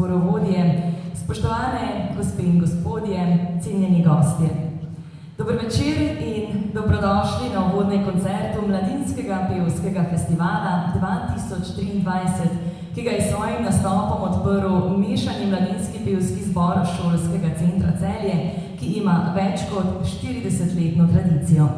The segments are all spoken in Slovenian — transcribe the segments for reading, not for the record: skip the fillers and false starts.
zborovodje, spoštovane gospe in gospodje, cenjeni gostje. Dober večer in dobrodošli na uvodnem koncertu Mladinskega pevskega festivala 2023, ki ga je s svojim nastopom odprl mešani mladinski pevski zbor Šolskega centra Celje, ki ima več kot 40-letno tradicijo.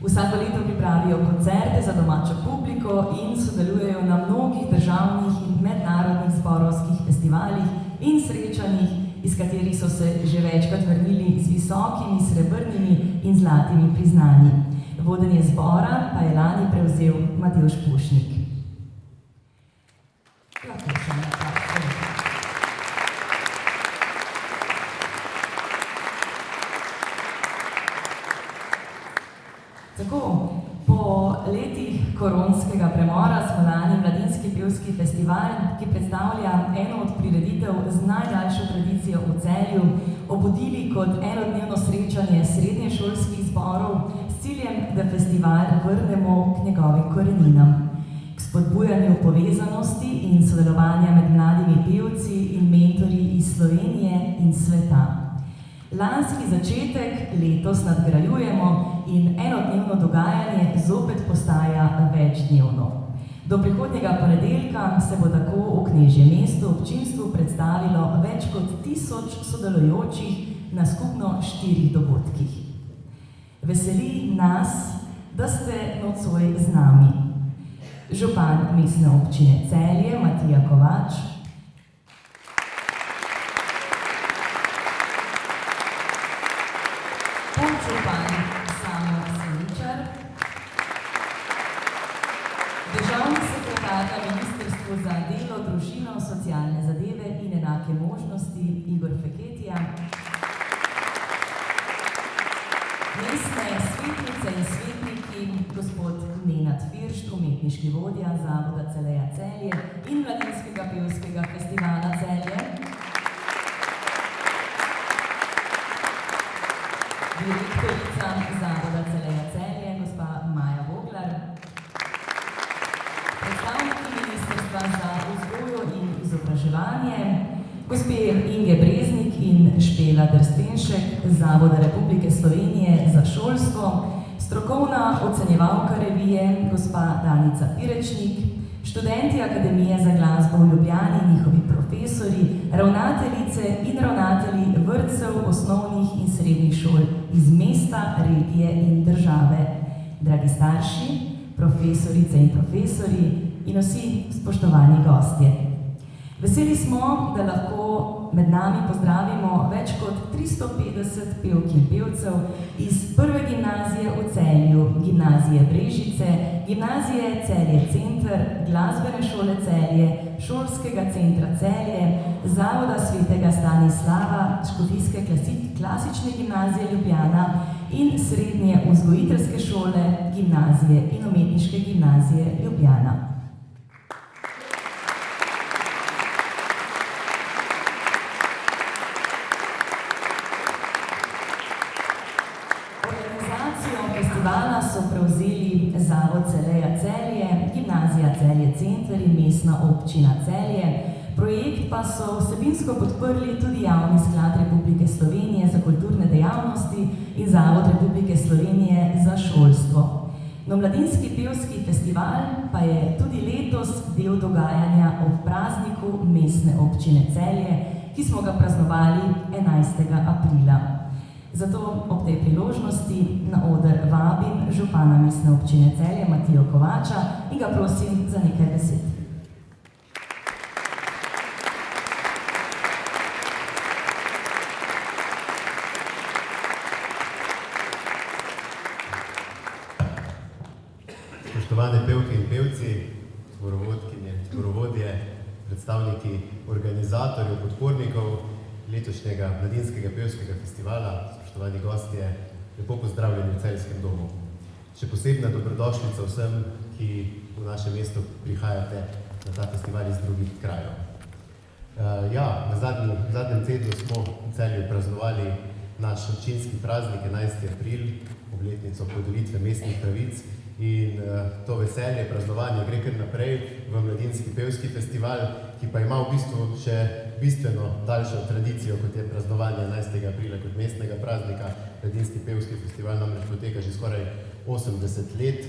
Vsako leto pripravijo koncerte za domačo publiko in sodelujejo na mnogih državnih in mednarodnih zborovskih festivalih in srečanjih, iz katerih so se že večkrat vrnili z visokimi, srebrnimi in zlatimi priznanji. Vodenje zbora pa je lani prevzel Matevž Pušnik. Tako, po letih koronskega premora smo lani Mladinski pevski festival, ki predstavlja eno od prireditev z najdaljšo tradicijo v Celju, obudili kot enodnevno srečanje srednješolskih zborov s ciljem, da festival vrnemo k njegovim koreninam, k spodbujanju povezanosti in sodelovanja med mladimi pevci in mentorji iz Slovenije in sveta. Lanski začetek letos nadgrajujemo in enodnevno dogajanje zopet postaja večdnevno. Do prihodnjega ponedeljka se bo tako v Knežjem mestu občinstvu predstavilo več kot 1000 sodelujočih na skupno 4 dogodkih. Veseli nas, da ste nocoj z nami. Župan mestne občine Celje Matija Kovač, podžupan Samo Seničar, državni sekretar na Ministrstvu za delo, družino, socialne zadeve in enake možnosti Igor Feketija, mestne svetnice in svetniki gospod Nenad Firšt, umetniški vodja Zavoda Celeja Celje in Mladinskega pevskega festivala Celje, direktorica Zavoda Celeja Celje, gospa Maja Voglar, predstavniki Ministrstva za vzgojo in izobraževanje, gospe Inge Breznik in Špela Drstenšek, Zavoda Republike Slovenije za šolstvo, strokovna ocenjevalka revije, gospa Danica Pirečnik, študenti Akademije za glasbo v Ljubljani, njihovi profesori, ravnateljice in ravnatelji vrtcev, osnovnih in srednjih šol iz mesta, regije in države, dragi starši, profesorice in profesori in vsi spoštovani gostje. Veseli smo, da lahko med nami pozdravimo več kot 350 pevk in pevcev iz Prve gimnazije v Celju, Gimnazije Brežice, Gimnazije Celje Center, Glasbene šole Celje, Šolskega centra Celje, Zavoda svetega Stanislava, Škofijske klasične gimnazije Ljubljana in Srednje vzgojiteljske šole, Gimnazije in umetniške gimnazije Ljubljana. Festivala so prevzeli Zavod Celeja Celje, Gimnazija Celje Center in Mestna občina Celje. Projekt pa so vsebinsko podprli tudi Javni sklad Republike Slovenije za kulturne dejavnosti in Zavod Republike Slovenije za šolstvo. No, Mladinski pevski festival pa je tudi letos del dogajanja ob prazniku Mestne občine Celje, ki smo ga praznovali 11. aprila. Zato ob tej priložnosti na oder vabim župana Mestne občine Celje Matijo Kovača in ga prosim za nekaj besed. Spoštovane pevke in pevci, zborovodkinje, zborovodje, predstavniki organizatorjev, podpornikov letošnjega Mladinskega pevskega festivala, spoštovani gostje, lepo pozdravljeni v Celjskem domu. Še posebna dobrodošlica vsem, ki v naše mesto prihajate na ta festival iz drugih krajev. V zadnjem tednu smo v Celju praznovali naš občinski praznik 11. april, obletnico podelitve mestnih pravic, in to veselje, praznovanje gre kar naprej v Mladinski pevski festival, ki pa ima v bistvu še bistveno daljšo tradicijo, kot je praznovanje 11. aprila kot mestnega praznika. Mladinski pevski festival namreč poteka že skoraj 80 let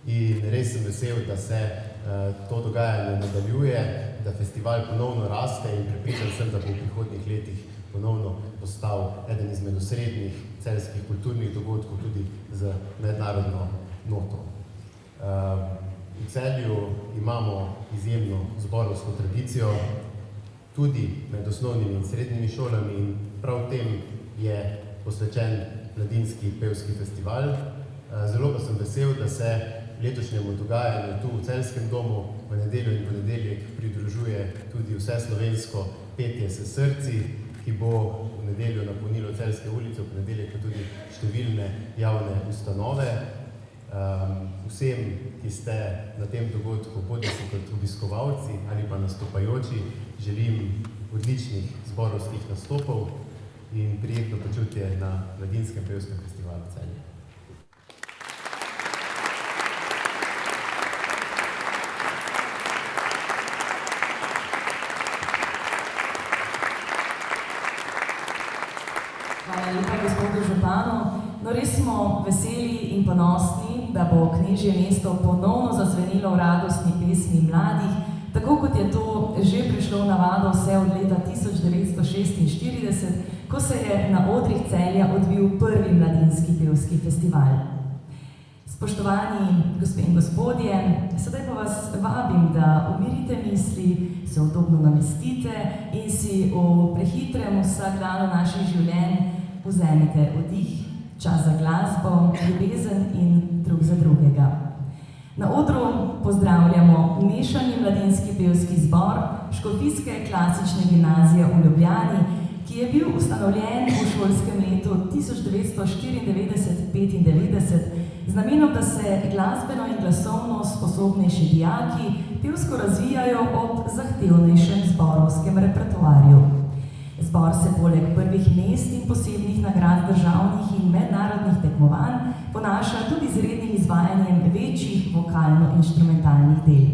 in res sem vesel, da se to dogajanje nadaljuje, da festival ponovno raste in prepričan sem, da bo v prihodnjih letih ponovno postal eden izmed osrednjih celjskih kulturnih dogodkov tudi z mednarodno noto. V Celju imamo izjemno zborovsko tradicijo, tudi med osnovnimi in srednjimi šolami in prav tem je posvečen Mladinski pevski festival. Zelo pa sem vesel, da se letošnjemu dogajanju tu v Celjskem domu v nedeljo in ponedeljek pridružuje tudi vseslovensko petje s srci, ki bo v nedeljo napolnilo Celjske ulice, v ponedeljek pa tudi številne javne ustanove. Vsem, ki ste na tem dogodku, bodisi kot obiskovalci ali pa nastopajoči, želim odličnih zborovskih nastopov in prijetno počutje na Mladinskem pevskem festivalu Celje. Hvala lepa gospodu županu. No, res smo veseli in ponosni, da bo knežje mesto ponovno zazvenilo v radostni pesmi mladih, tako kot je to že prišlo v navado vse od leta 1946, ko se je na odrih Celja odvil prvi mladinski pevski festival. Spoštovani gospe in gospodje, sedaj pa vas vabim, da umirite misli, se udobno namestite in si v prehitrem vsakdanu naših življenj vzemite oddih, čas za glasbo, ljubezen in drug za drugega. Na odru pozdravljamo mešani mladinski pevski zbor Škofijske klasične gimnazije v Ljubljani, ki je bil ustanovljen v šolskem letu 1994-95 z namenom, da se glasbeno in glasovno sposobnejši dijaki pevsko razvijajo ob zahtevnejšem zborovskem repertoarju. Zbor se poleg prvih mest in posebnih nagrad državnih in mednarodnih tekmovanj ponaša tudi z rednim izvajanjem večjih vokalno-inštrumentalnih del.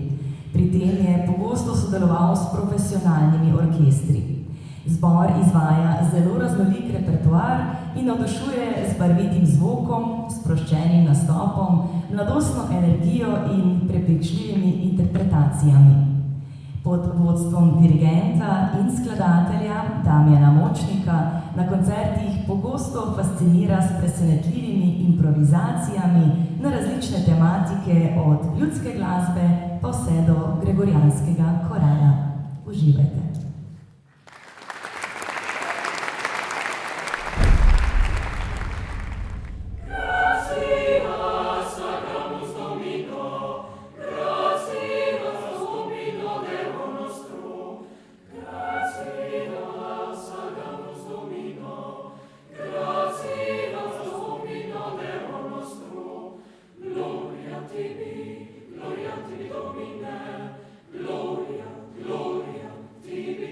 Pri tem je pogosto sodeloval s profesionalnimi orkestri. Zbor izvaja zelo raznolik repertoar in navdušuje z barvitim zvokom, sproščenim nastopom, mladostno energijo in prepričljivimi interpretacijami. Pod vodstvom dirigenta in skladatelja Damjana Močnika na koncertih pogosto fascinira s presenetljivimi improvizacijami na različne tematike od ljudske glasbe pa vse do gregorijanskega korala. Uživajte! Gloria, gloria tibi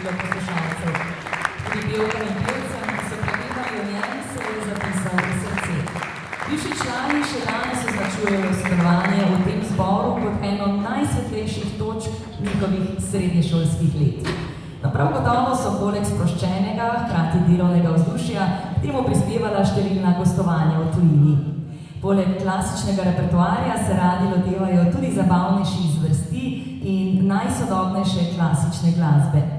število poslušalcev. Tudi pevkam in pevcem, ki so pregledali o njem, se je zapisal v srce. Bivši člani še danes označujejo sodelovanje v tem zboru kot eno najsvetlejših točk njihovih srednješolskih let. No, prav gotovo so poleg sproščenega, hkrati delovnega vzdušja, k temu prispevala številna gostovanja v tujini. Poleg klasičnega repertoarja se radi lotevajo tudi zabavnejših zvrsti in najsodobnejše klasične glasbe.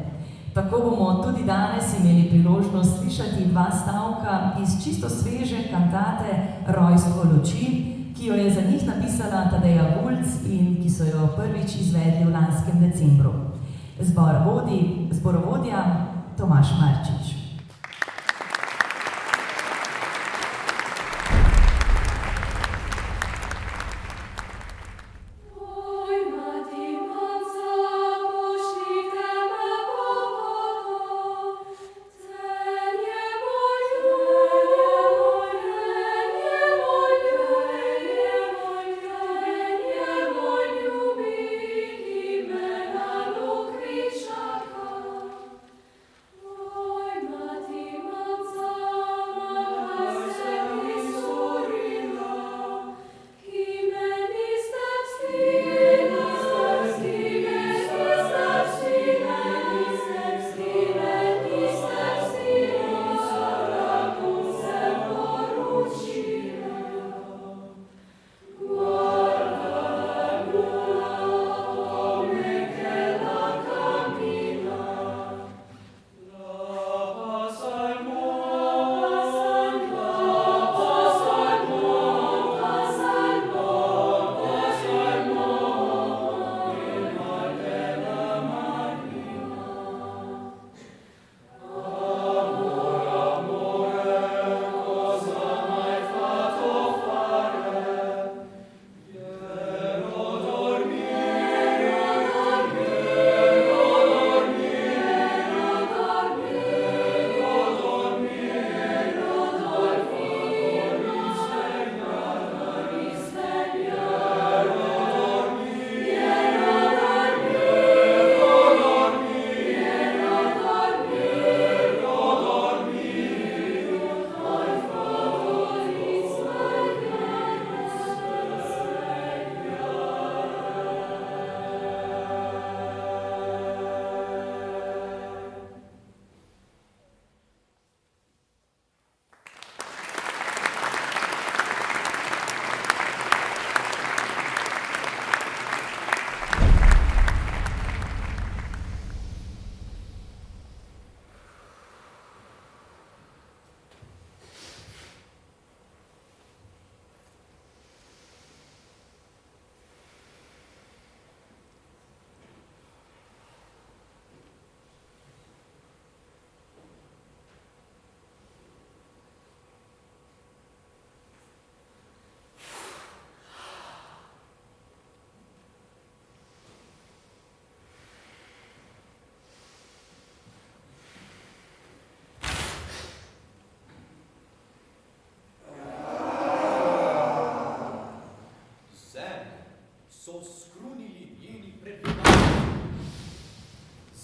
Tako bomo tudi danes imeli priložnost slišati dva stavka iz čisto sveže kantate Rojstvo luči, ki jo je za njih napisala Tadeja Vulc in ki so jo prvič izvedli v lanskem decembru. Zborovodja Tomaž Marčič.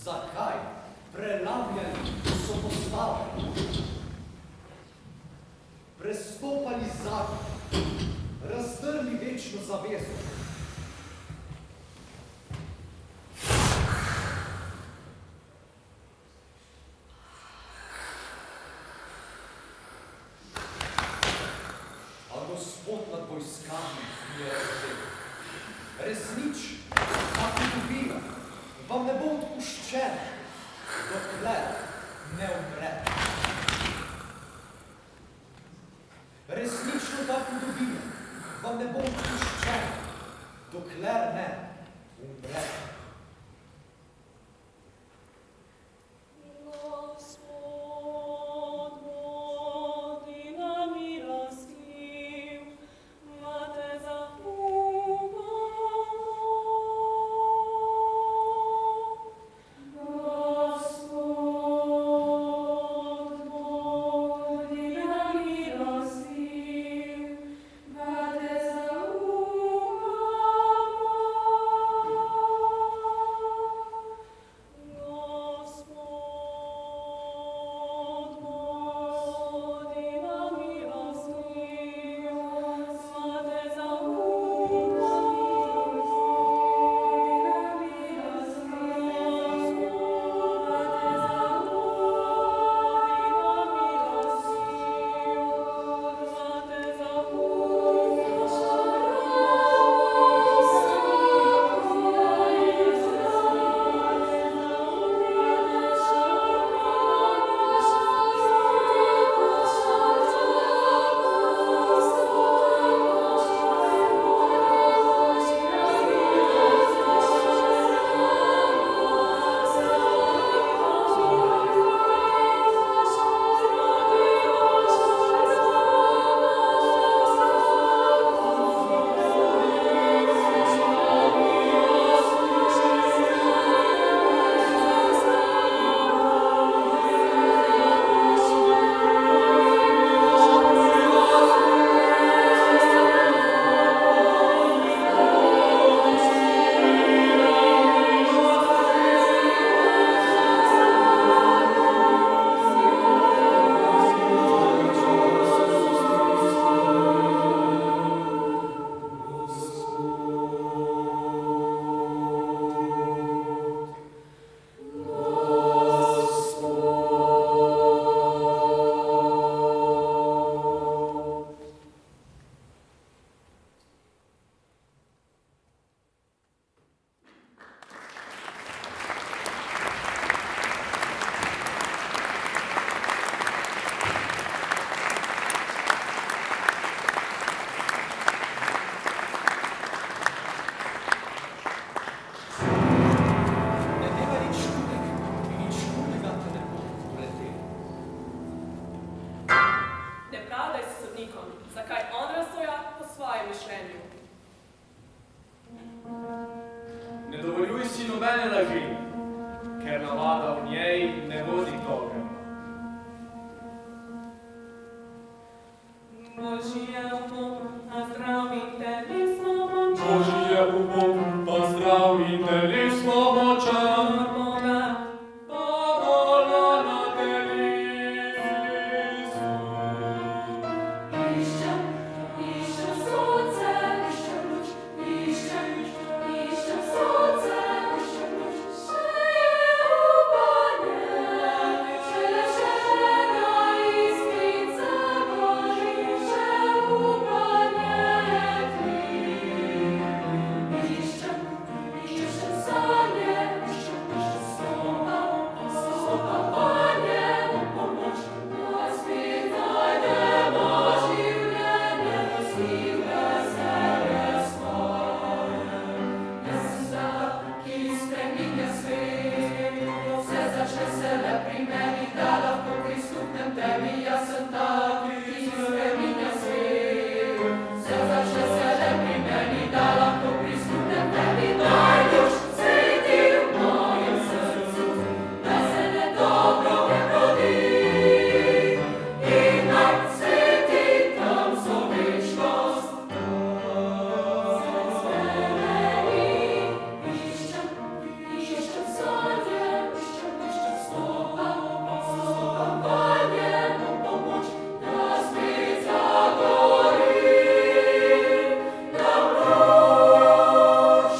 Zakaj? Prelamljali so postave, prestopali zakon, razdrli večno zavezo. A Gospod nad vojskami je razdelil. Resnič, ta pridobina, vam ne bo odpuščen, dokler ne umre. Resnično ta pridobina, vam ne bo odpuščen, dokler ne umre. Thank you. da v njej ne vodi toga. Božje upom, a zdrav in telesno močan. Božje upom, pa zdrav in telesno močan. Boga, Parola na telesu. iščem sonce, iščem luč, iščem sonce, iščem luč. Še je upanje, še je žena iskrica Božji, še upanje tli. Iščem sanje, iščem stopavanje v pomoč, da spet najdemo življenje, si veselje svoje. Jaz sem ta, ki spreminja svet, vse začne se le pri meni, da lahko prisluhnem tebi. Jaz sem ta, ki spreminja svet, vse začne se le pri meni, da lahko prisluhnem tebi. Najduš cveti v mojem srcu, da se nedobro rodi in naj cveti tam vso večnost. Iščem sanje, iščem stopavanje v pomoč, da spet zagori nam luč.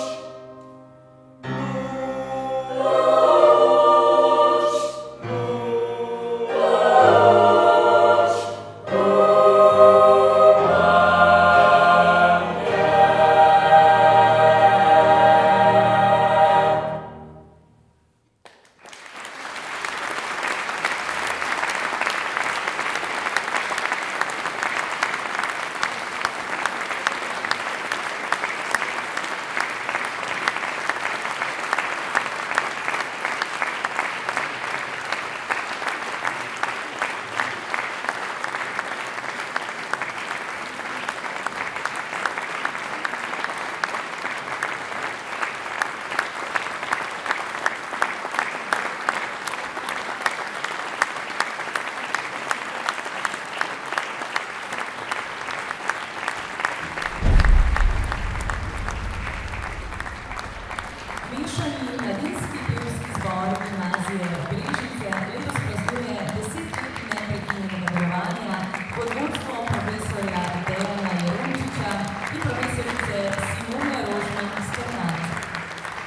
Mešani mladinski pevski zbor Gimnazije Brežice letos praznuje 10 let neprekinjenega delovanja pod vodstvom profesorja Dejana Jerončiča in profesorice Simone Rožman Sternat.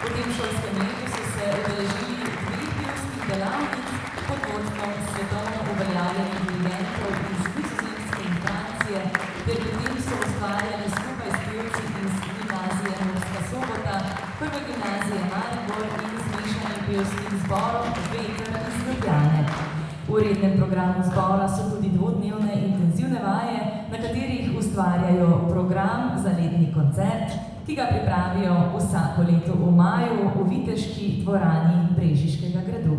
V tem šolskem letu so se udeležili dveh pevskih delavnic pod vodstvom svetovno uveljavljenih dirigentov iz Nizozemske in Francije, ter pri tem so ustvarjali skupaj s pevci iz Gimnazije Murska Sobota, Prve gimnazije Maribor in z mešanim pevskim zborom Veter iz Ljubljane. V rednem programu zbora so tudi dvodnevne intenzivne vaje, na katerih ustvarjajo program za letni koncert, ki ga pripravijo vsako leto v maju v Viteški dvorani Brežiškega gradu.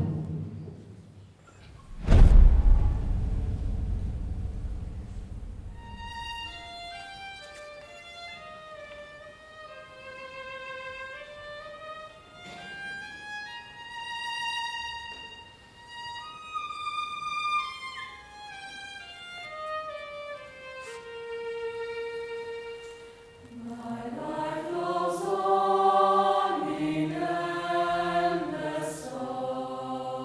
My life goes on in endless song.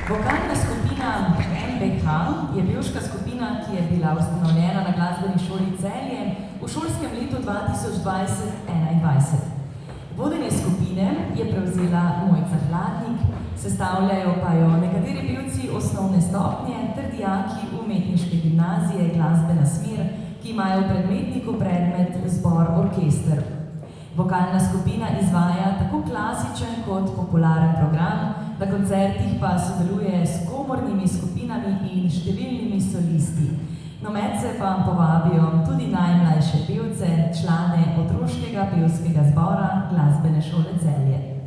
Vokalna skupina NBH je pevška skupina, ki je bila ustanovljena na Glasbeni šoli Celje v šolskem letu 2020-2021. Vodenje skupine je prevzela Mojca Hladnik, sestavljajo pa jo nekateri pevci osnovne stopnje ter dijaki umetniške gimnazije Glasbena smer, ki imajo v predmetniku predmet zbor orkester. Vokalna skupina izvaja tako klasičen kot popularen program, na koncertih pa sodeluje s komornimi skupinami in številnimi solisti. No, medse pa povabijo tudi najmlajše pevce, člane otroškega pevskega zbora Glasbene šole Celje.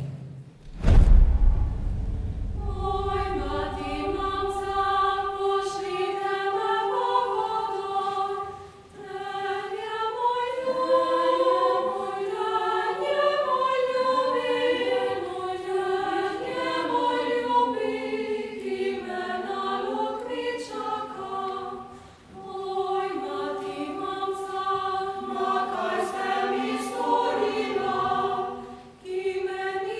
Meni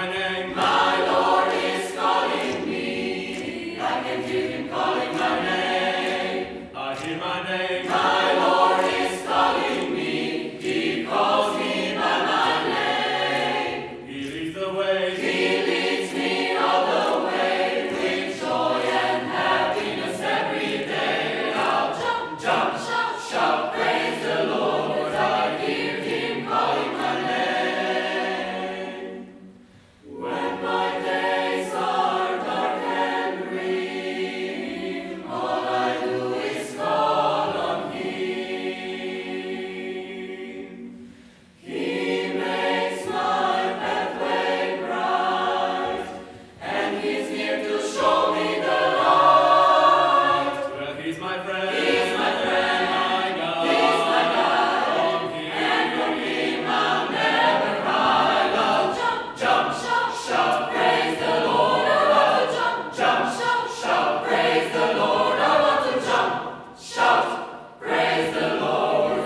my name. My Lord is calling me. I can hear him calling my name. I hear my name. My Lord is calling me. He calls me by my name. He leads the way. He leads me all the way with joy and happiness every day. I'll jump, jump, shout, shout, praise the Lord. I hear him calling my name. When my days are dark and grim, all I do is call on him. He makes my pathway bright, and he's near to show me the light. Well, he's my friend. He's my friend. My God. He's my God. From him. And from him I'll never hide. I'll jump, jump, shout, shout, praise the Lord. I want to jump, jump, shout, shout, praise the Lord. I want to jump, shout, praise the Lord.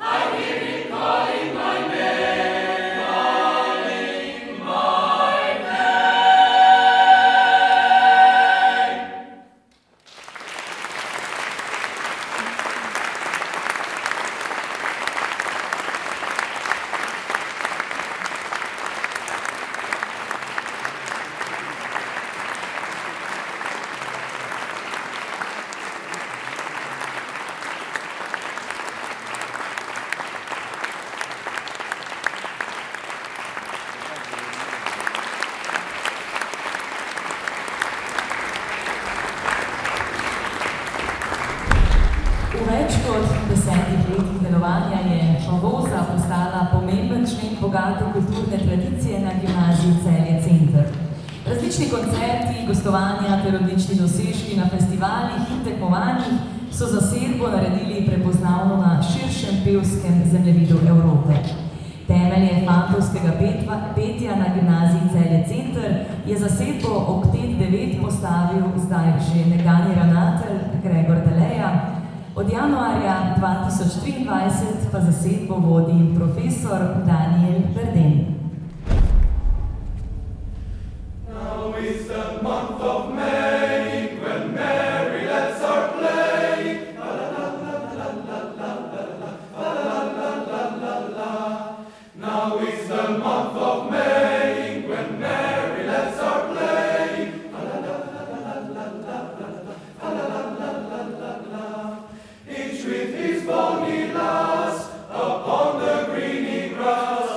I hear him calling my name, calling my name. V več kot 10 letih delovanja je Favoza postala pomemben člen bogate kulturne tradicije na gimnaziji Celje Center. Različni koncerti, gostovanja ter odlični dosežki na festivalih in tekmovanjih so zasedbo naredili prepoznavno na širšem pevskem zemljevidu Evrope. Temelje fantovskega petja na gimnaziji Celje Center je zasedbo Oktet 9 postavil zdaj že nekdanji ravnatelj Gregor Deleja. Od januarja 2023 pa zasedbo vodi profesor Daniel Verden. Now is the month of May, when Mary lets her play. La la la la la la la la la la la la. Now is the month of May, when Mary lets her play. La la la la la la la la la la. Each with his bonny lass upon the greeny grass.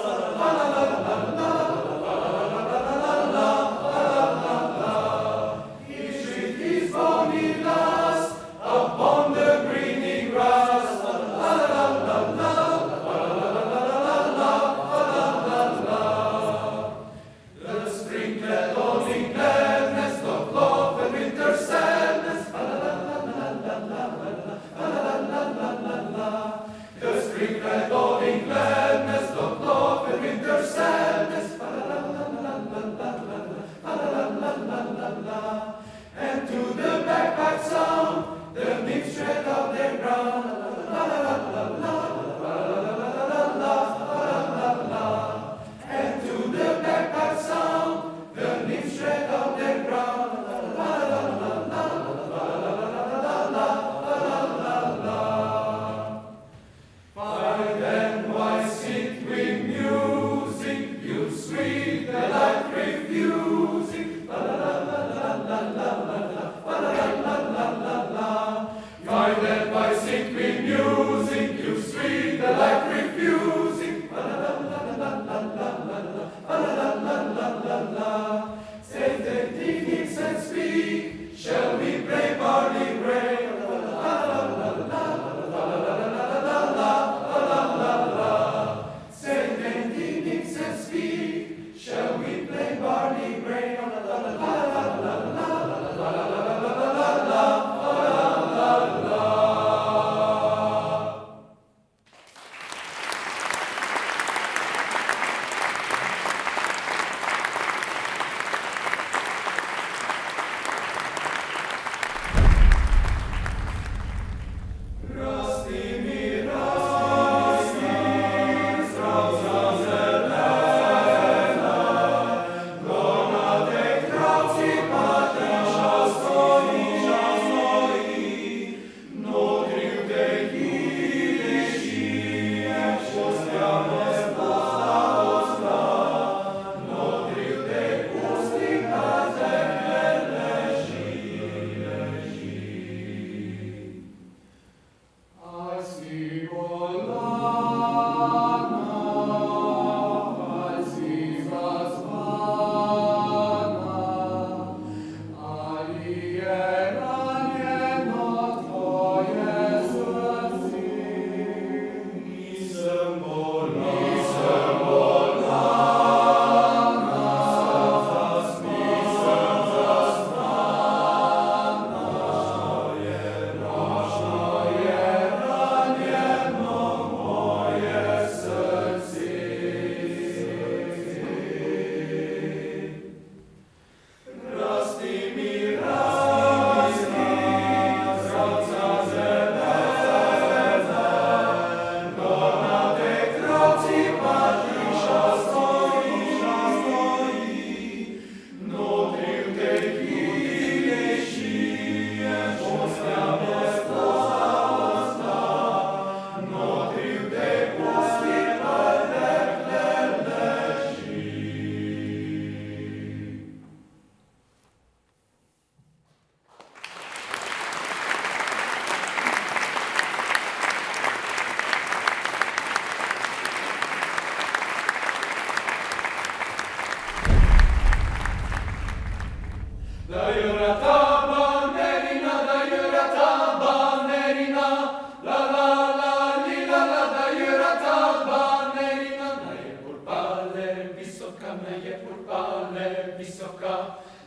visoka,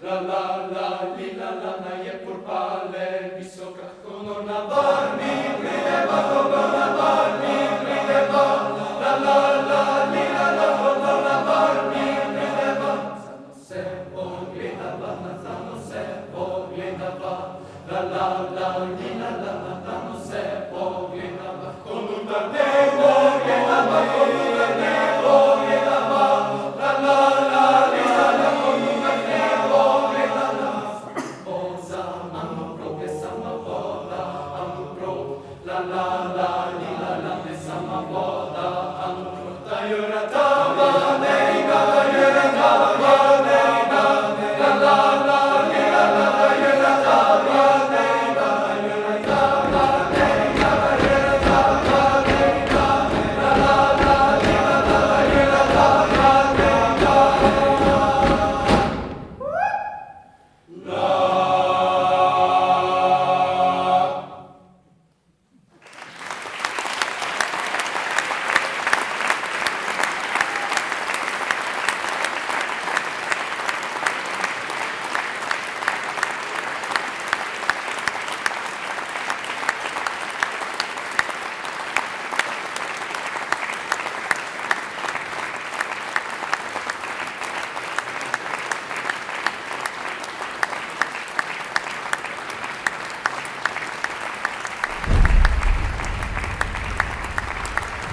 la la la, lila lana je purpale visoka, honor na barni, prideva, honor na barni, prideva, la la la, lila la, honor na barni, prideva, samo se pogledava, samo se pogledava, la la la, lila lana, samo se pogledava, honor na nebo, pogledava, honor na nebo, pogledava, la la la, lila la, honor na nebo, pogledava, voza, amo probe, sama voda, amo pro, la la la, lila la, ne sama voda, amo pro, da jura tava, nejda, da jura tava, nejda, la la la, lila la, da jura tava, nejda, da jura tava, nejda, da jura tava, nejda, la la la, lila la, da jura tava, nejda,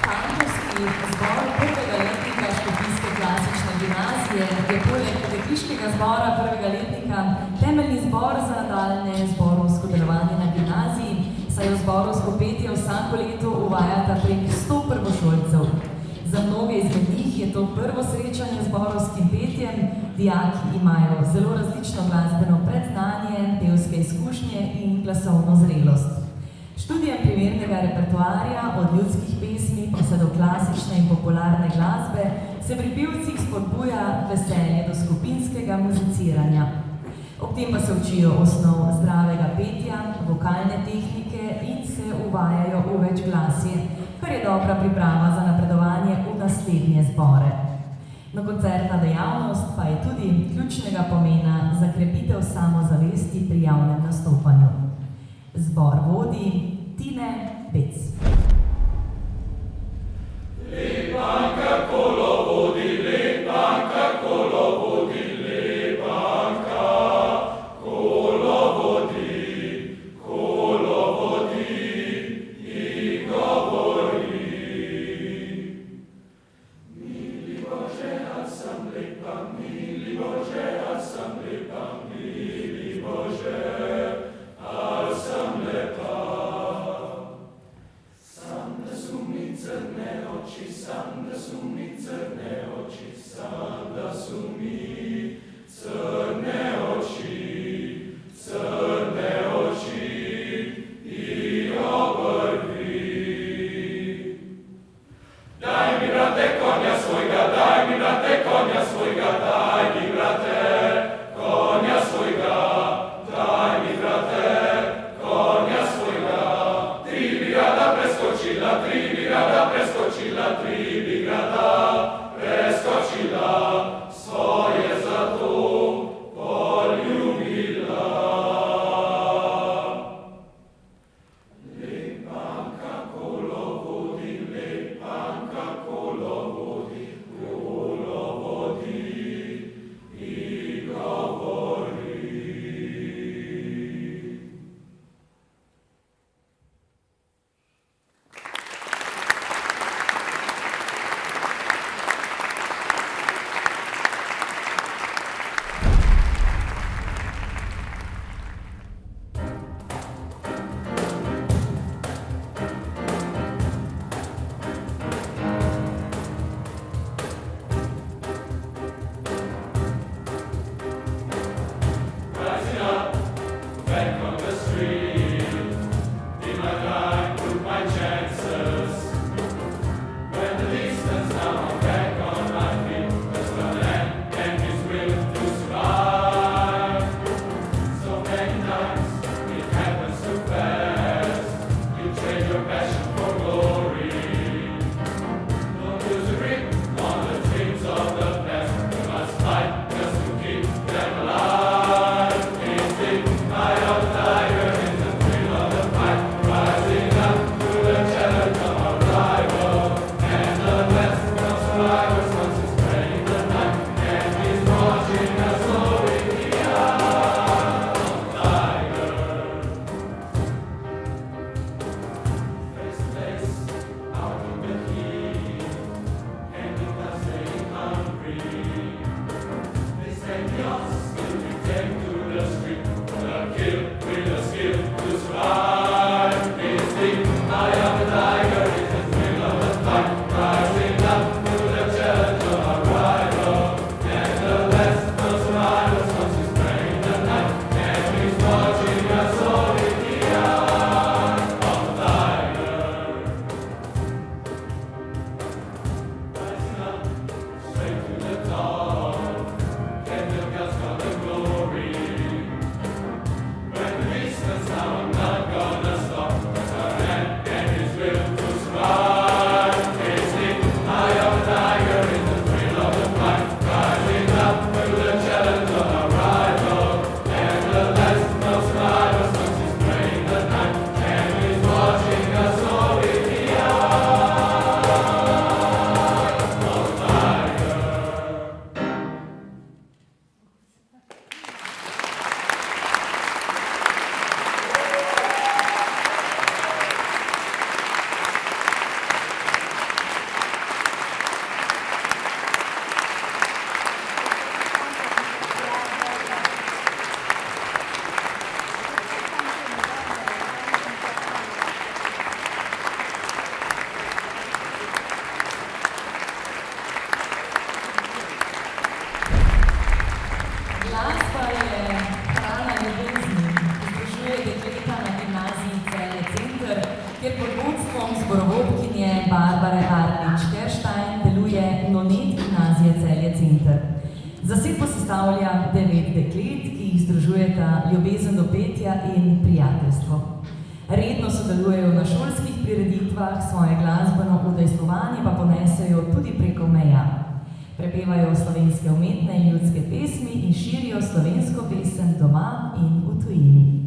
Kantorski zbor prvega letnika Škofijske klasične gimnazije je poleg dekliškega zbora prvega letnika temeljni zbor za nadaljne zborovsko delovanje na gimnaziji, saj v zborovsko petje vsako leto uvajata prek 100 prvošolcev. Za mnoge izmed njih je to prvo srečanje z zborovskim petjem, dijaki imajo zelo različno glasbeno predznanje, pevske izkušnje in glasovno zrelost. Študijem primernega repertoarja od ljudskih pesmi pa vse do klasične in popularne glasbe se pri pevcih spodbuja veselje do skupinskega muziciranja. Ob tem pa se učijo osnov zdravega petja, vokalne tehnike in se uvajajo v večglasje, kar je dobra priprava za napredovanje v naslednje zbore. No, koncertna dejavnost pa je tudi ključnega pomena za krepitev samozavesti pri javnem nastopanju. Zbor vodi Tine Bec. Lepanka kolo vodi, lepanka kolo vodi, lepanka kolo vodi, i govori. Mili Bože, ja sam lepa, mili Bože, ja sam lepa, mili Bože, ja sam lepa. Sam da su mi crne oči, sam da su mi crne oči, sam da su mi crne oči, i obrvi. Daj mi brate konja svojga, daj mi brate konja svojga, daj mi brate konja svojga, daj mi brate konja svojga. Tri bi rada preskočila, tri bi rada preskočila, tri bi rada preskočila, svoje zlato poljubila. Lepanka kolo vodi, lepanka kolo vodi, i govori. je Nonet gimnazije Celje Center. Zasedbo sestavlja 9 deklet, ki jih združujeta ljubezen do petja in prijateljstvo. Redno sodelujejo na šolskih prireditvah, svoje glasbeno udejstvovanje pa ponesejo tudi preko meja. Prepevajo slovenske umetne in ljudske pesmi in širijo slovensko pesem doma in v tujini.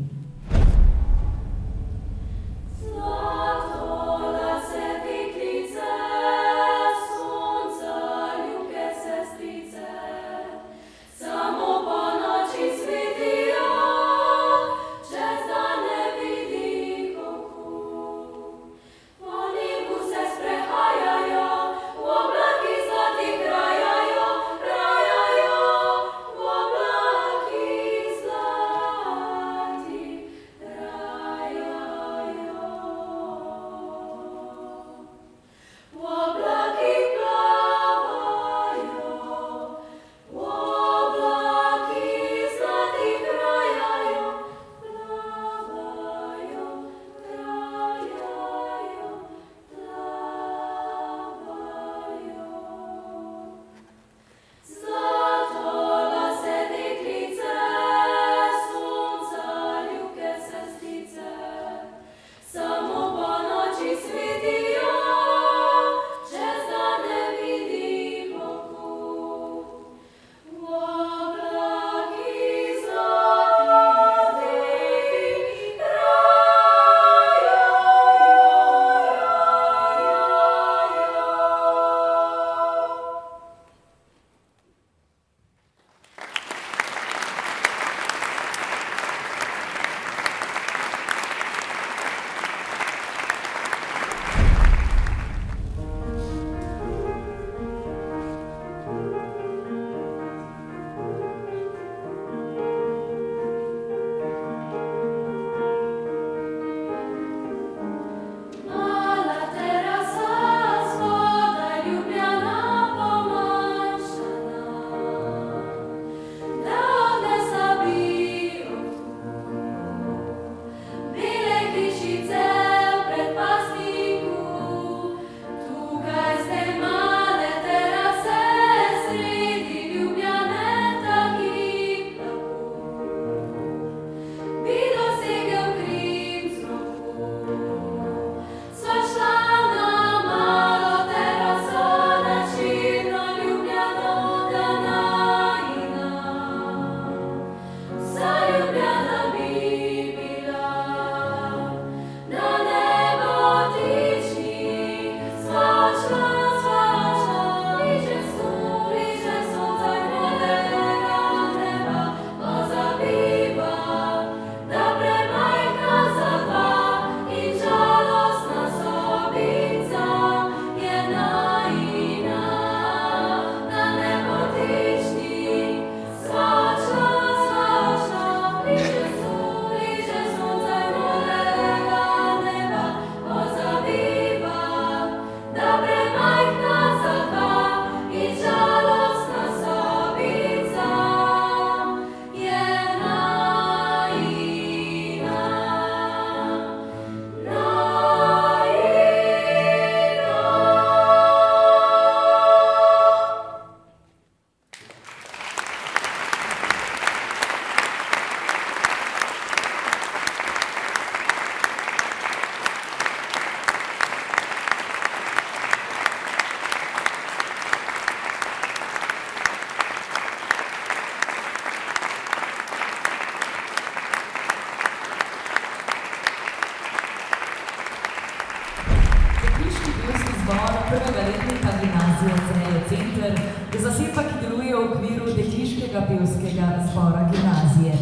prvega letnika gimnazije Celje Center je zasedba, ki deluje v okviru Dekliškega pevskega zbora gimnazije.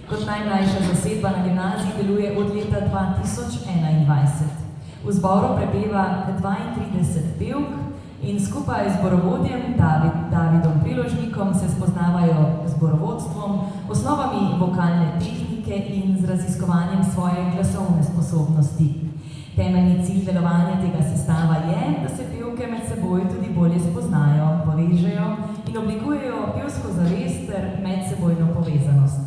Kot najmlajša zasedba na gimnaziji deluje od leta 2021. V zboru prepeva 32 pevk in skupaj z zborovodjem Davidom Priložnikom se spoznavajo z zborovodstvom, osnovami vokalne tehnike in z raziskovanjem svoje glasovne sposobnosti. Temeljni cilj delovanja tega sestava je, da se pevke med seboj tudi bolje spoznajo, povežejo in oblikujejo pevsko zavest ter medsebojno povezanost.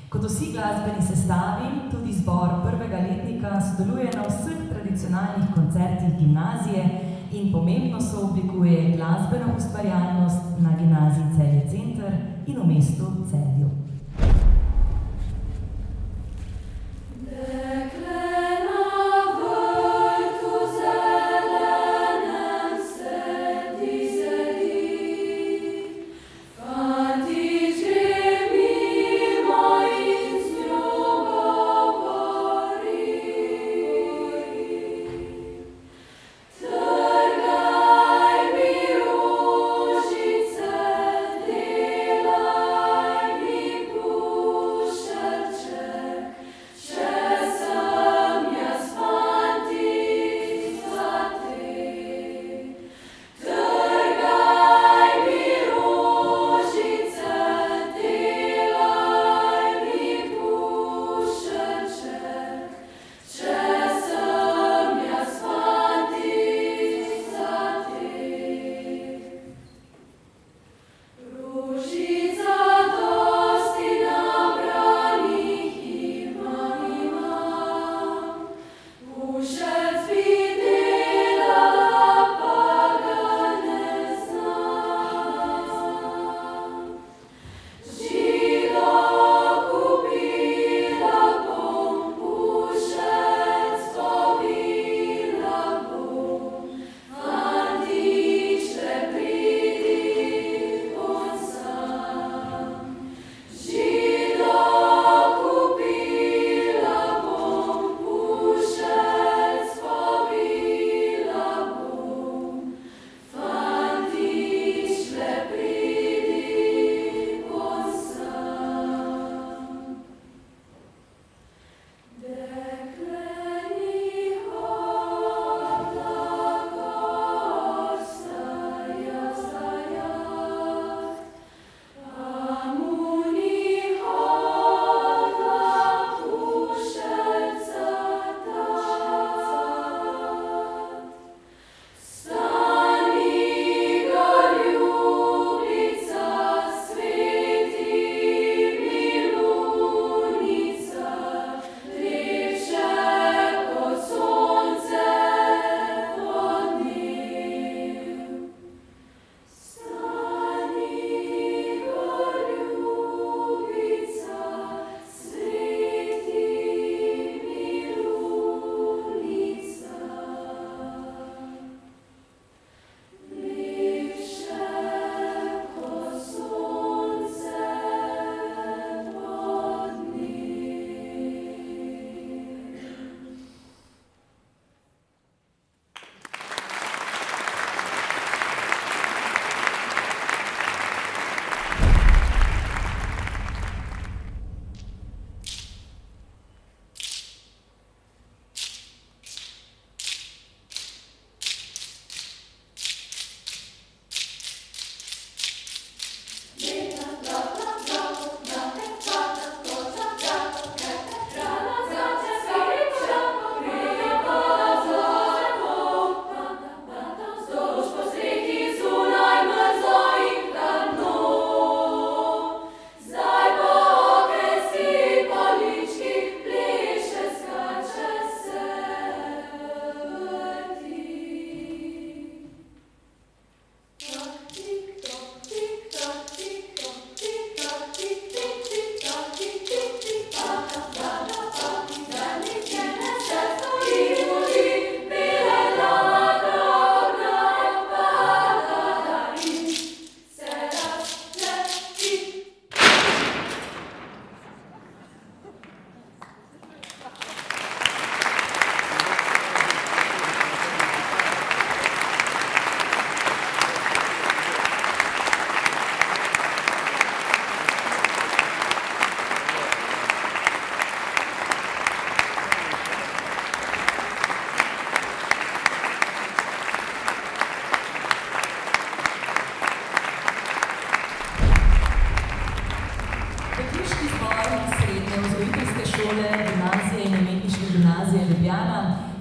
Kot vsi glasbeni sestavi, tudi zbor prvega letnika sodeluje na vseh tradicionalnih koncertih gimnazije in pomembno sooblikuje glasbeno ustvarjalnost na gimnaziji Celje Center in v mestu Celju.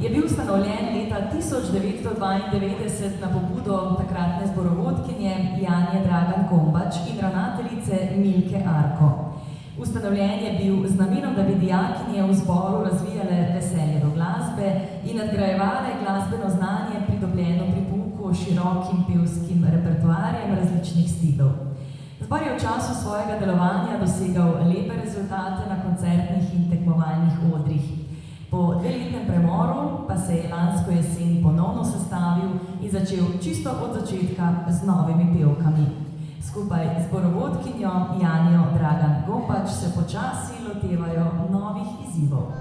je bil ustanovljen leta 1992 na pobudo takratne zborovodkinje Janje Dragan Gombač in ravnateljice Milke Arko. Ustanovljen je bil z namenom, da bi dijakinje v zboru razvijale veselje do glasbe in nadgrajevale glasbeno znanje pridobljeno pri pouku tako širokim pevskim repertoarjem različnih stilov. Zbor je v času svojega delovanja dosegal lepe rezultate na koncertnih in tekmovalnih odrih. Po dveletnem premoru pa se je lansko jesen ponovno sestavil in začel čisto od začetka z novimi pevkami. Skupaj z zborovodkinjo Janjo Dragan Gopač se počasi lotevajo novih izzivov.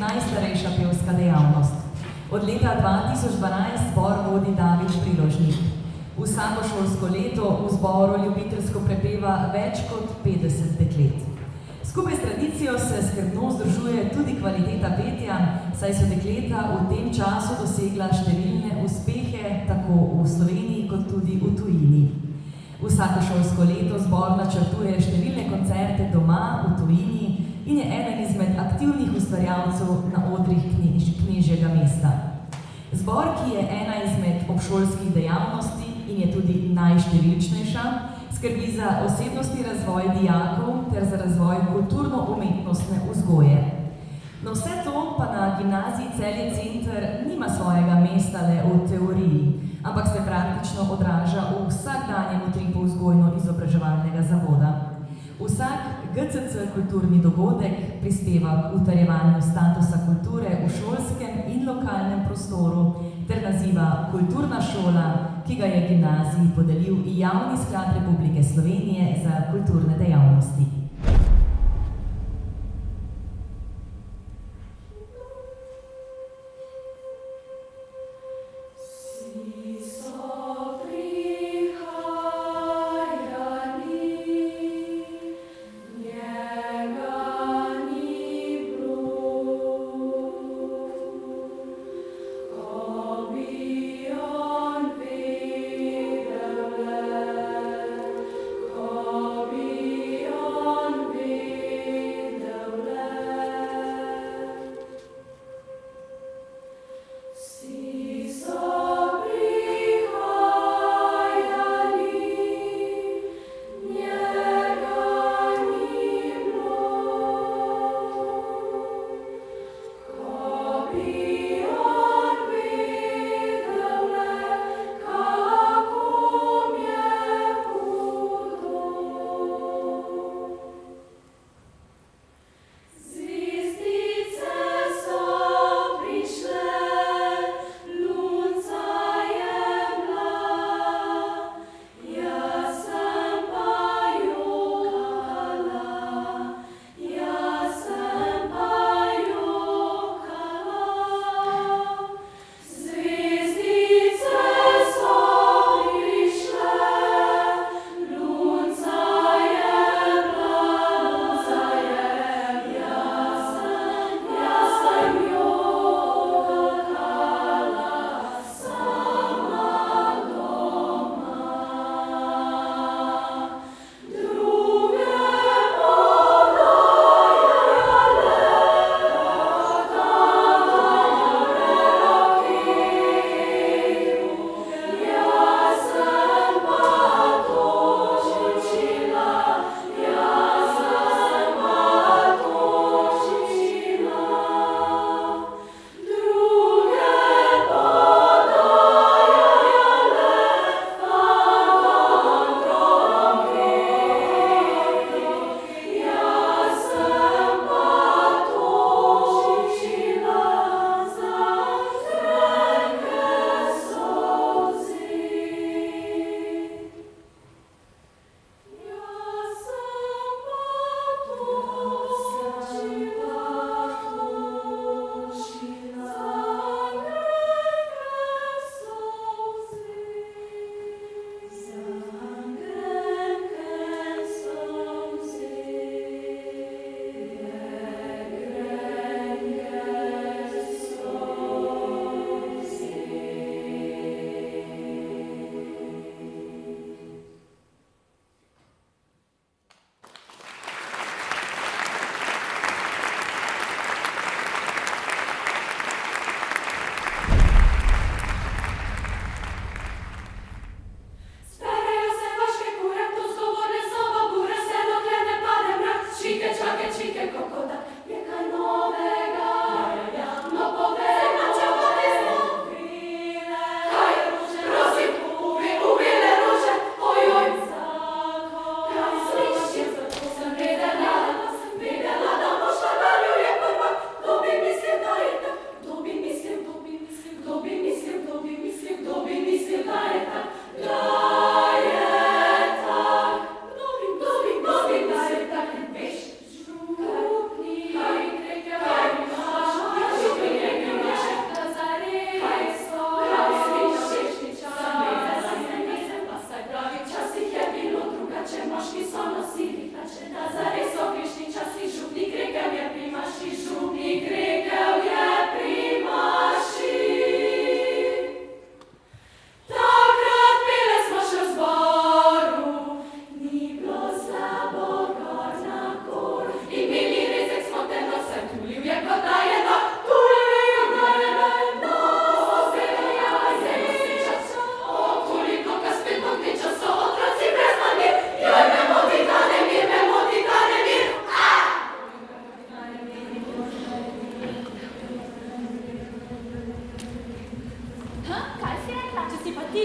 najstarejša pevska dejavnost. Od leta 2012 zbor vodi David Priložnik. Vsako šolsko leto v zboru ljubiteljsko prepeva več kot 50 deklet. Skupaj s tradicijo se skrbno združuje tudi kvaliteta petja, saj so dekleta v tem času dosegla številne uspehe tako v Sloveniji kot tudi v tujini. Vsako šolsko leto zbor načrtuje številne koncerte doma, v tujini, in je eden izmed aktivnih ustvarjalcev na odrih knežjega mesta. Zbor, ki je ena izmed obšolskih dejavnosti in je tudi najštevilčnejša, skrbi za osebnostni razvoj dijakov ter za razvoj kulturno-umetnostne vzgoje. No vse to pa na gimnaziji Celje Center nima svojega mesta le v teoriji, ampak se praktično odraža v vsakdanjem utripu vzgojno-izobraževalnega zavoda. Vsak GCC kulturni dogodek prispeva k utrjevanju statusa kulture v šolskem in lokalnem prostoru ter naziva Kulturna šola, ki ga je gimnaziji podelil Javni sklad Republike Slovenije za kulturne dejavnosti.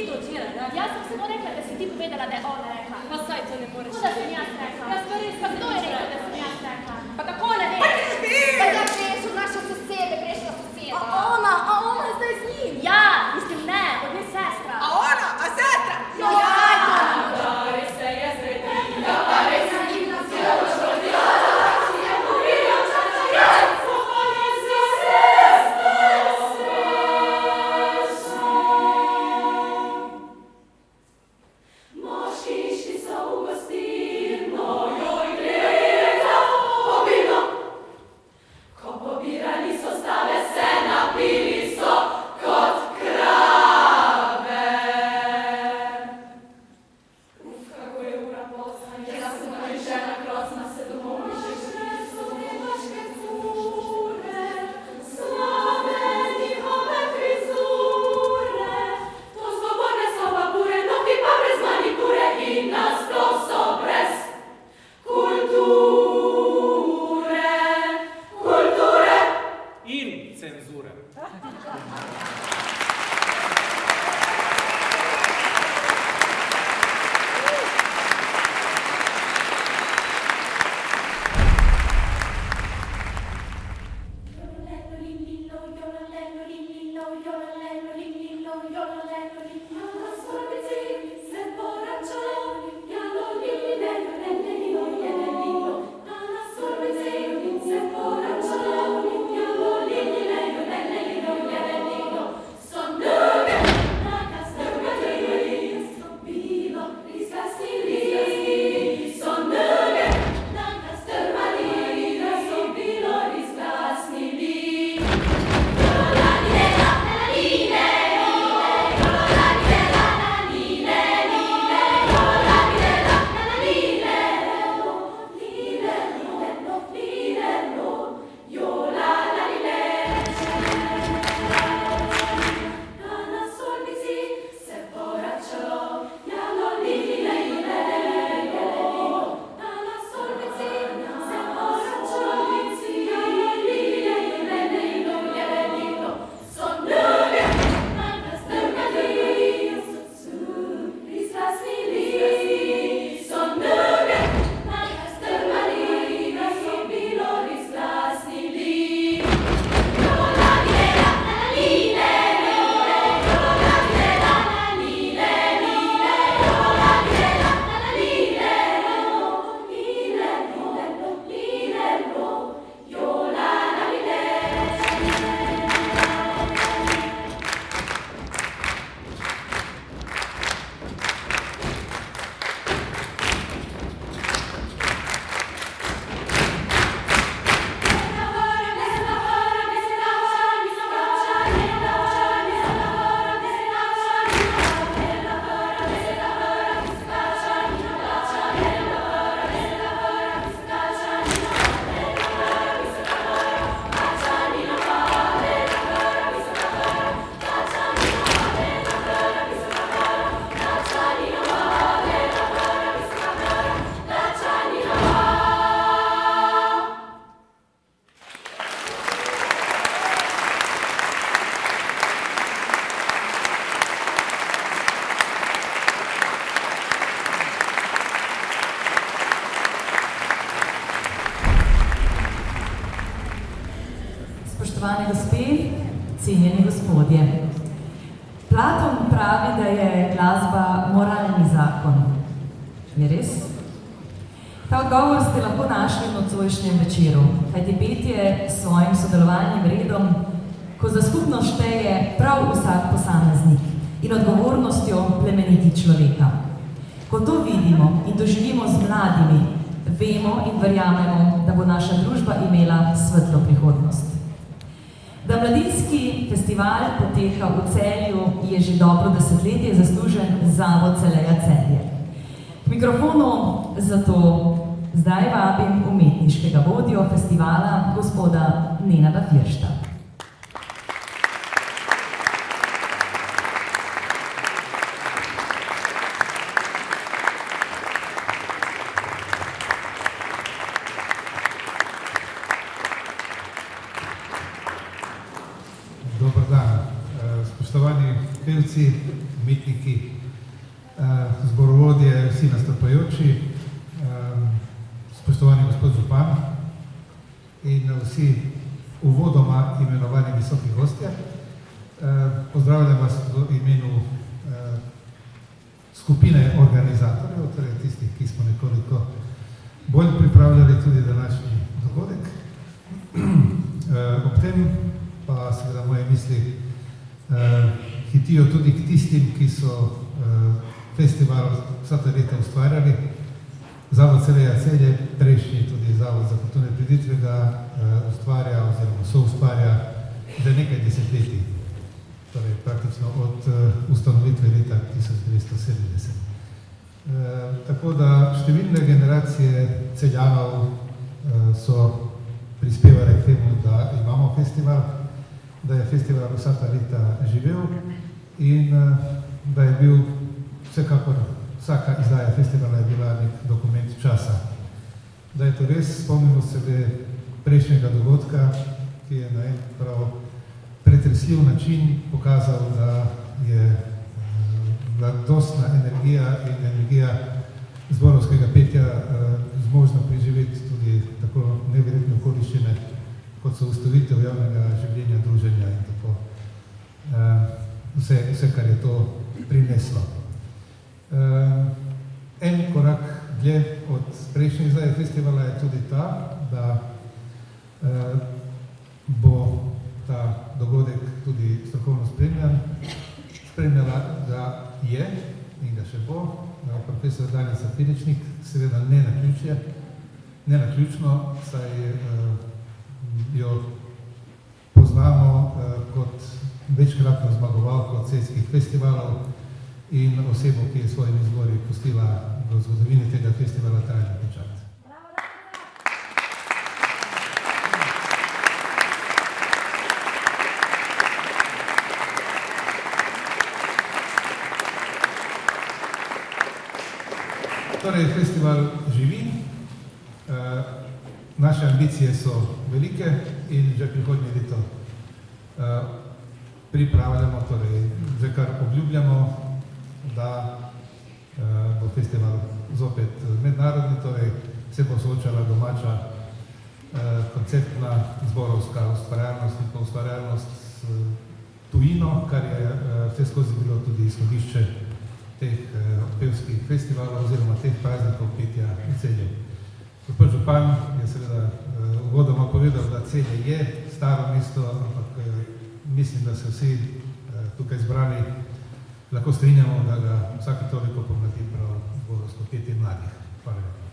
to včeraj rekla? Jaz sem samo rekla, da si ti povedala, da je ona rekla. Pa saj to ne moreš. Kako da sem jaz rekla? Jaz pa res Pa kdo je rekel, da sem jaz rekla? Pa kako ne veš? Pa ja veš, od naše sosede, prejšnja soseda. A ona zdaj z njim? Ja, mislim ne, od nje sestra. A ona, a sestra? No, ja, Spoštovane gospe, cenjeni gospodje. Platon pravi, da je glasba moralni zakon. Je res? Ta odgovor ste lahko našli v nocojšnjem večeru, kajti petje s svojim sodelovalnim redom, ko za skupnost šteje prav vsak posameznik in odgovornostjo plemeniti človeka. Ko to vidimo in doživimo z mladimi, vemo in verjamemo, da bo naša družba imela svetlo prihodnost. Da mladinski festival poteka v Celju, je že dobro desetletje zaslužen Zavod Celeja Celje. K mikrofonu zato zdaj vabim umetniškega vodjo festivala, gospoda Nenada Firšta. Dobar dan. Spoštovani pevci, umetniki, zborovodje, vsi nastopajoči, spoštovani gospod župan in vsi uvodoma imenovani visoki gostje. Pozdravljam vas v imenu skupine organizatorjev, torej tistih, ki smo nekoliko bolj pripravljali tudi današnji dogodek. Ob tem pa seveda moje misli hitijo tudi k tistim, ki so festival vsa ta leta ustvarjali. Zavod Celeja Celje, prejšnji tudi Zavod za kulturne prireditve ga ustvarja oziroma soustvarja že nekaj desetletij, torej praktično od ustanovitve leta 1970. Tako da številne generacije Celjanov so prispevali k temu, da imamo festival, da je festival vsa ta leta živel in da je bil vsekakor, vsaka izdaja festivala je bila nek dokument časa. Da je to res, spomnimo se prejšnjega dogodka, ki je na en prav pretresljiv način pokazal, da je mladostna energija in energija zborovskega petja zmožna preživeti tudi tako neverjetne okoliščine, kot so ustavitev javnega življenja, druženja in tako vse, kar je to prineslo. En korak dlje od prejšnje izdaje festivala je tudi ta, da bo ta dogodek tudi strokovno spremljala ga je in ga še bo profesor Danica Filičnik, seveda ne naključno, saj jo poznamo kot večkratno zmagovalko celjskih festivalov in osebo, ki je s svojimi zbori pustila v zgodovini tega festivala trajni pečat. Torej, festival živi, naše ambicije so velike in že prihodnje leto pripravljamo, torej že kar obljubljamo, da bo festival zopet mednarodni, torej se bo soočala domača konceptna zborovska ustvarjalnost in pa ustvarjalnost s tujino, kar je vse skozi bilo tudi izhodišče teh pevskih festivalov oziroma teh praznikov petja v Celju. Gospod župan je seveda uvodoma povedal, da Celje je staro mesto, ampak mislim, da se vsi tukaj zbrani lahko strinjamo, da ga vsake toliko pomladi prav zborovsko petje mladih. Hvala lepa.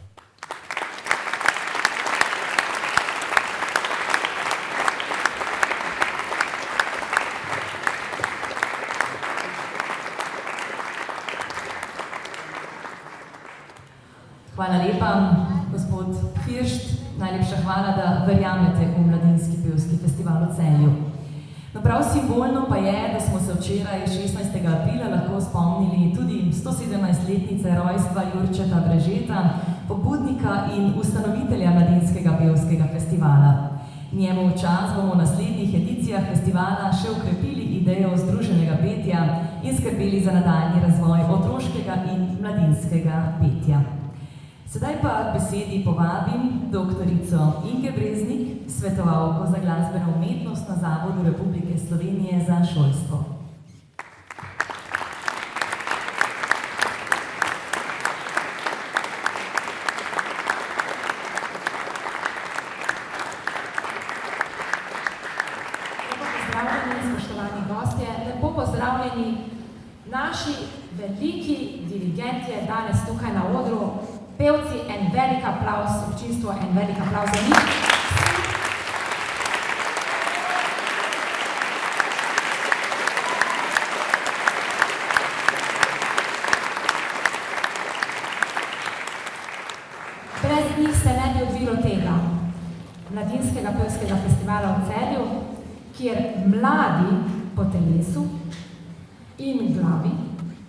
Hvala lepa, gospod Firšt. Najlepša hvala, da verjamete v Mladinski pevski festival v Celju. No, prav simbolno pa je, da smo se včeraj 16. aprila lahko spomnili tudi 117-letnice rojstva Jurčeta Brežeta, pobudnika in ustanovitelja Mladinskega pevskega festivala. Njemu v čas bomo v naslednjih edicijah festivala še ukrepili idejo združenega petja in skrbeli za nadaljnji razvoj otroškega in mladinskega petja. Sedaj pa k besedi povabim doktorico Inge Breznik, svetovalko za glasbeno umetnost na Zavodu Republike Slovenije za šolstvo. Lepo pozdravljeni, spoštovani gostje, lepo pozdravljeni naši veliki dirigentje danes tukaj na odru. Pevci, en velik aplavz, občinstvo, en velik aplavz za njih. Brez njih se ne bi odvilo tega Mladinskega pevskega festivala v Celju, kjer mladi po telesu in glavi,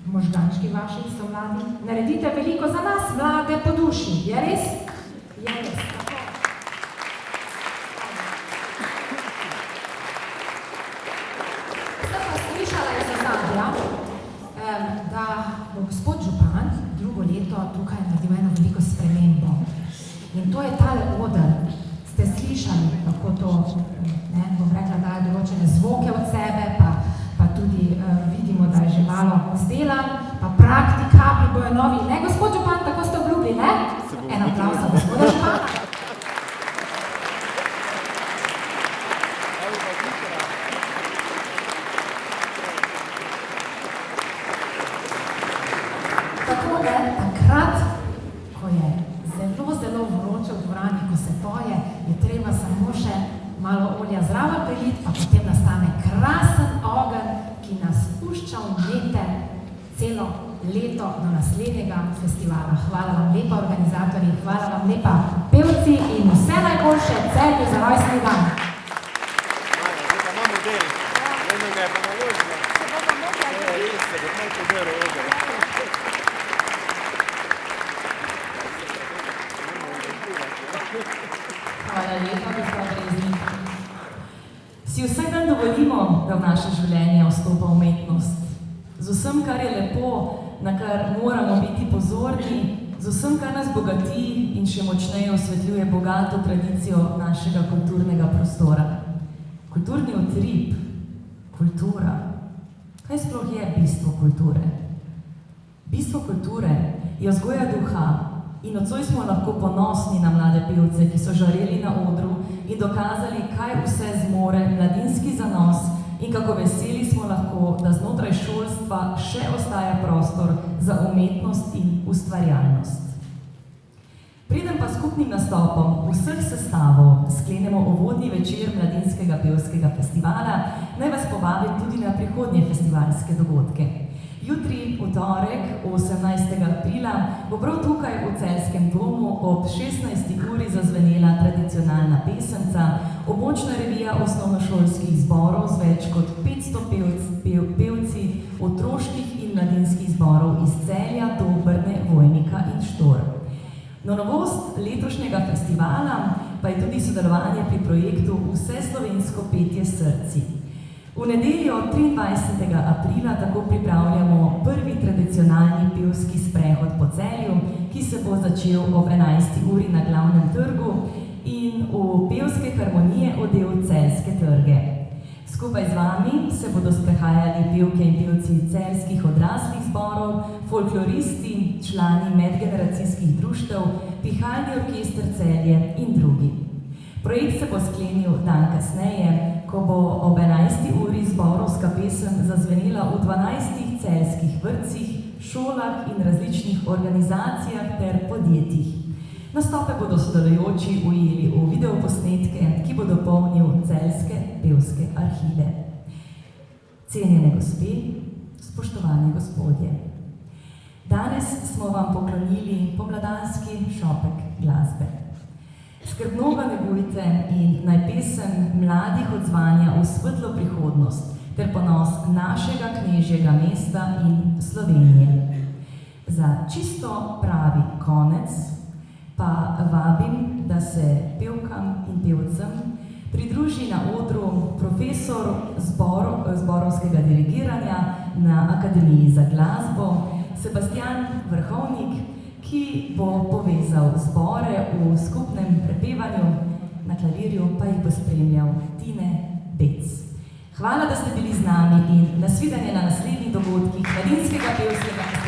možgančki vaši so mladi, naredite veliko za nas, mlade po duši. Je res? Je res. Sem pa slišala, je za radia, da bo gospod župan drugo leto tukaj naredil eno veliko spremembo. In to je tale oder. Ste slišali, kako to, ne, bom rekla, daje določene zvoke od sebe, pa tudi vidimo, da je že malo zdelan, pa praktikabli bojo novi. Ne, gospod župan, tako ste obljubili, ne? En aplavz za gospoda župana. Tako da takrat, ko je zelo vroče v dvorani, ko se poje, je treba samo še malo olja zraven preliti, pa potem nastane krasen ogenj, ki nas pušča vnete celo leto do naslednjega festivala. Hvala vam lepa, organizatorji, hvala vam lepa, pevci in vse najboljše Celju za rojstni dan. Hvala lepa, gospod Breznik. Si vsak dan dovolimo, da v naše življenje vstopa umetnost. Z vsem, kar je lepo, na kar moramo biti pozorni, z vsem, kar nas bogati in še močneje osvetljuje bogato tradicijo našega kulturnega prostora. Kulturni utrip, kultura. Kaj sploh je bistvo kulture? Bistvo kulture je vzgoja duha. In nocoj smo lahko ponosni na mlade pevce, ki so žareli na odru in dokazali, kaj vse zmore mladinski zanos in kako veseli smo lahko, da znotraj šolstva še ostaja prostor za umetnost in ustvarjalnost. Preden pa skupnim nastopom vseh sestavov sklenemo uvodni večer Mladinskega pevskega festivala, naj vas povabim tudi na prihodnje festivalske dogodke. Jutri, v torek, 18. aprila, bo prav tukaj v Celjskem domu ob 16. uri zazvenela tradicionalna pesemca, območna revija osnovnošolskih zborov z več kot 500 pevci otroških in mladinskih zborov iz Celja, Dobrne, Vojnika in Štor. No, novost letošnjega festivala pa je tudi sodelovanje pri projektu Vseslovensko petje srci. V nedeljo 23. aprila tako pripravljamo prvi tradicionalni pevski sprehod po Celju, ki se bo začel ob 11. uri na glavnem trgu in v pevske harmonije odel Celjske trge. Skupaj z vami se bodo sprehajali pevke in pevci celjskih odraslih zborov, folkloristi, člani medgeneracijskih društev, pihalni orkester Celje in drugi. Projekt se bo sklenil dan kasneje, ko bo ob 11. uri zborovska pesem zazvenela v 12 celjskih vrtcih, šolah in različnih organizacijah ter podjetjih. Nastope bodo sodelujoči ujeli v videoposnetke, ki bodo polnil celjske pevske arhive. Cenjene gospe, spoštovani gospodje, danes smo vam poklonili pomladanski šopek glasbe. Skrbno ga negujte in naj pesem mladih odzvanja v svetlo prihodnost ter ponos našega knežjega mesta in Slovenije. Za čisto pravi konec pa vabim, da se pevkam in pevcem pridruži na odru profesor zborovskega dirigiranja na Akademiji za glasbo Sebastian Vrhovnik, ki bo povezal zbore v skupnem prepevanju, na klavirju pa jih bo spremljal Tine Bec. Hvala, da ste bili z nami in nasvidenje na naslednjih dogodkih Mladinskega pevskega festivala.